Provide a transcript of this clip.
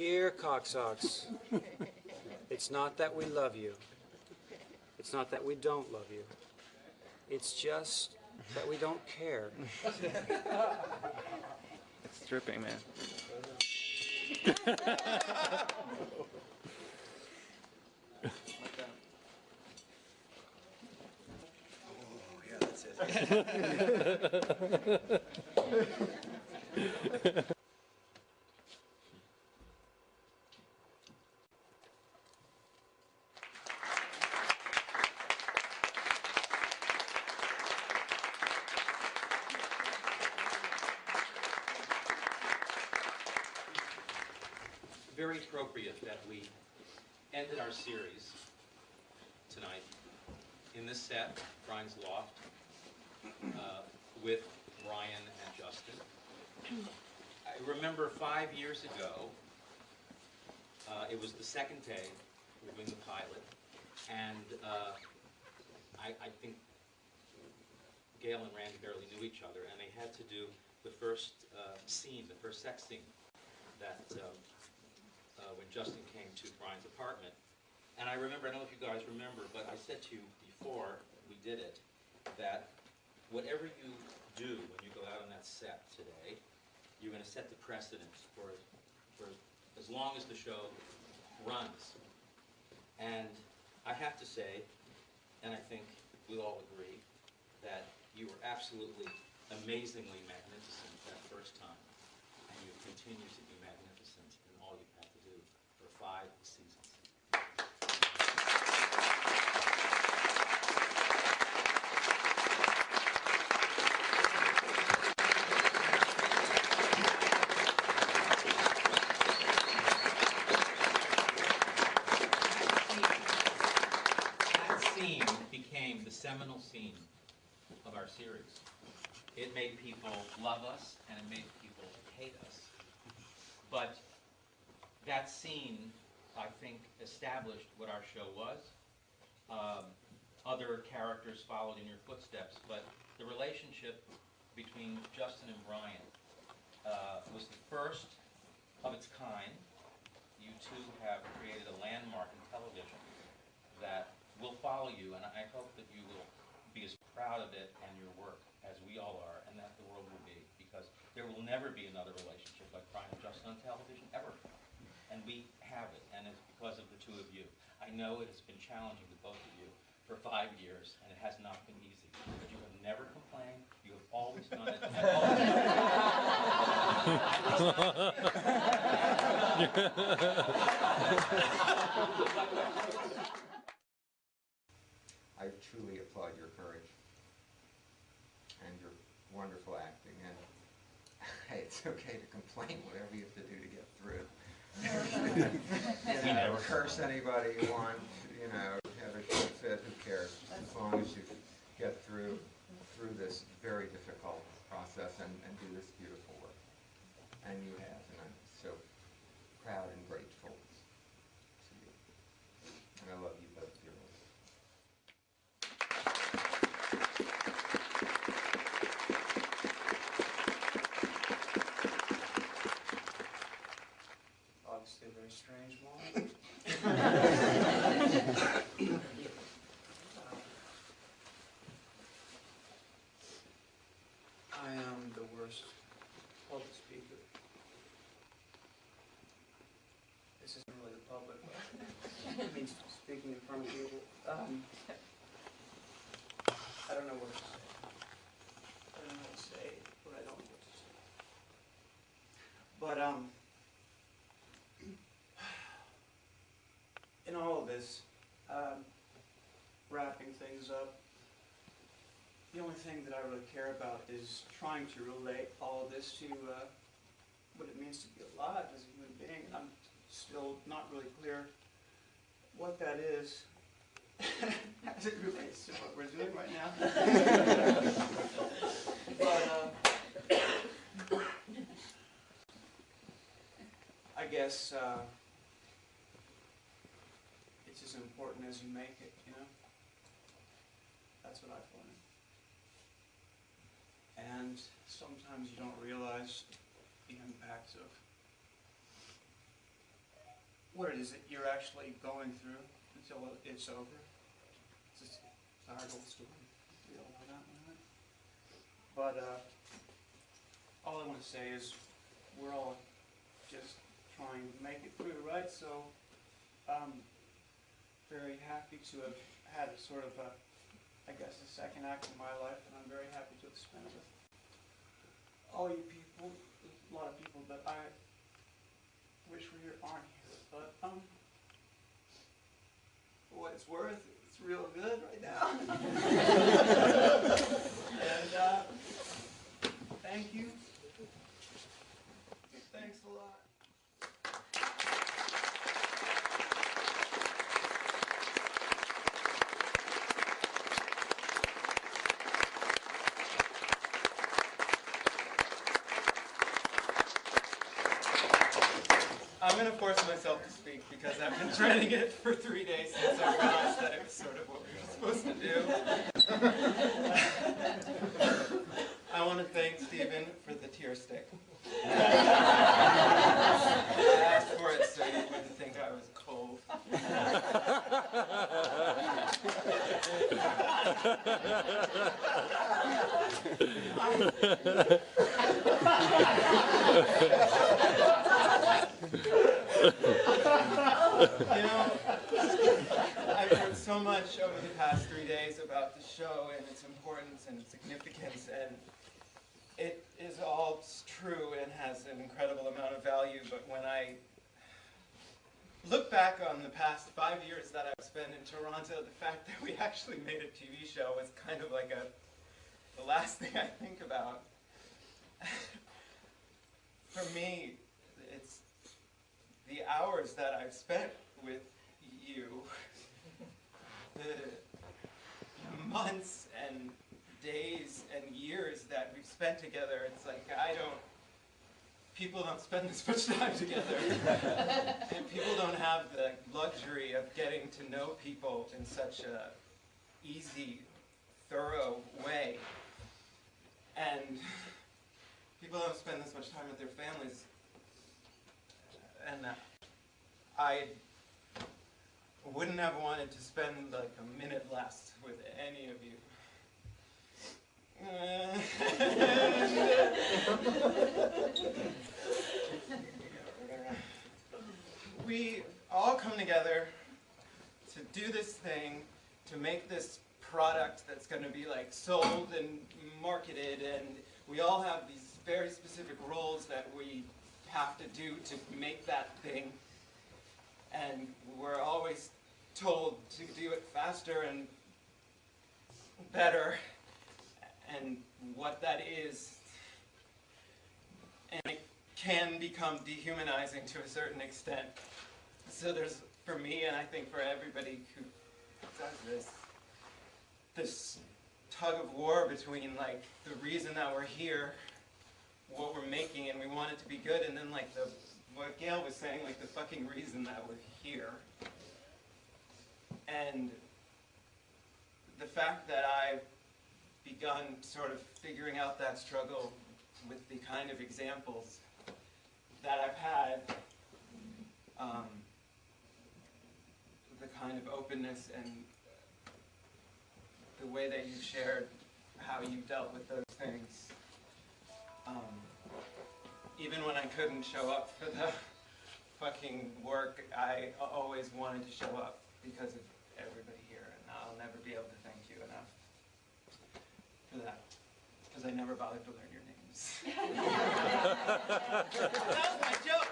Dear Coxsocks, it's not that we love you. It's not that we don't love you. It's just that we don't care. It's dripping, man. Oh, yeah, that's it. Very appropriate that we ended our series tonight in this set, Brian's Loft, with Brian and Justin. I remember 5 years ago, it was the second day we were doing the pilot, and I think Gail and Randy barely knew each other, and they had to do the first scene, the first sex scene that when Justin came to Brian's apartment. And I remember, I don't know if you guys remember, but I said to you before we did it, that whatever you do when you go out on that set today, you're going to set the precedence for as long as the show runs. And I have to say, and I think we'll all agree, that you were absolutely amazingly magnificent that first time. And you continue to be magnificent in all you've had to do for 5 seasons. That scene became the seminal scene of our series. It made people love us, and it made people hate us. But that scene, I think, established what our show was. Other characters followed in your footsteps, but the relationship between Justin and Brian was the first of its kind. You two have created a landmark in television that will follow you, and I hope that you will be as proud of it and your work as we all are, and that the world will be, because there will never be another relationship like Brian and Justin on television, ever. And we have it, and it's because of the two of you. I know it has been challenging to both of you for 5 years, and it has not been easy, but you have never complained. You have always done it. I truly applaud your courage and your wonderful acting, and hey, it's okay to complain, whatever you have to do to get through. You know, curse anybody you want, you know, have a shit fit, who cares? Just as long as you get through this very difficult process and do this beautiful work. And you have, and I'm so proud and grateful to you. And I love you both dearly. Obviously a very strange moment. I am the worst public speaker. This isn't really the public, but it means speaking in front of people. I don't know what to say. I don't know what to say, but I don't know what to say. But in all of this, wrapping things up, the only thing that I really care about is trying to relate all of this to what it means to be alive as a human being. And I'm still not really clear what that is as it relates to what we're doing right now. But I guess it's as important as you make it, you know? That's what I've learned. And sometimes you don't realize the impact of what it is that you're actually going through until it's over. It's just a hard old story. We all know that one, right? But all I want to say is we're all just trying to make it through, right? So I'm very happy to have had a sort of a, I guess, a second act in my life, and I'm very happy to have spent it with all you people, a lot of people that I wish were here aren't here. But for what it's worth, it's real good right now. And thank you. Thanks a lot. I'm going to force myself to speak because I've been dreading it for 3 days since I realized that it was sort of what we were supposed to do. I want to thank Stephen for the tear stick. I asked for it so you wouldn't think I was cold. You know, I've heard so much over the past 3 days about the show and its importance and its significance, and it is all true and has an incredible amount of value, but when I look back on the past 5 years that I've spent in Toronto, the fact that we actually made a TV show is kind of like the last thing I think about. For me, it's the hours that I've spent with you, the months and days and years that we've spent together. It's like people don't spend this much time together. And people don't have the luxury of getting to know people in such a easy, thorough way. And people don't spend this much time with their families. And I wouldn't have wanted to spend like a minute less with any of you. We all come together to do this thing, to make this product that's going to be like sold and marketed, and we all have these very specific roles that we have to do to make that thing, and we're always told to do it faster and better, and what that is, and it can become dehumanizing to a certain extent. So there's, for me, and I think for everybody who does this tug of war between like the reason that we're here, what we're making, and we want it to be good, and then like what Gail was saying, like the fucking reason that we're here. And the fact that I've begun sort of figuring out that struggle with the kind of examples that I've had, the kind of openness and the way that you've shared how you dealt with those things. Even when I couldn't show up for the fucking work, I always wanted to show up because of everybody here, and I'll never be able to thank you enough for that, because I never bothered to learn your names. That was my joke!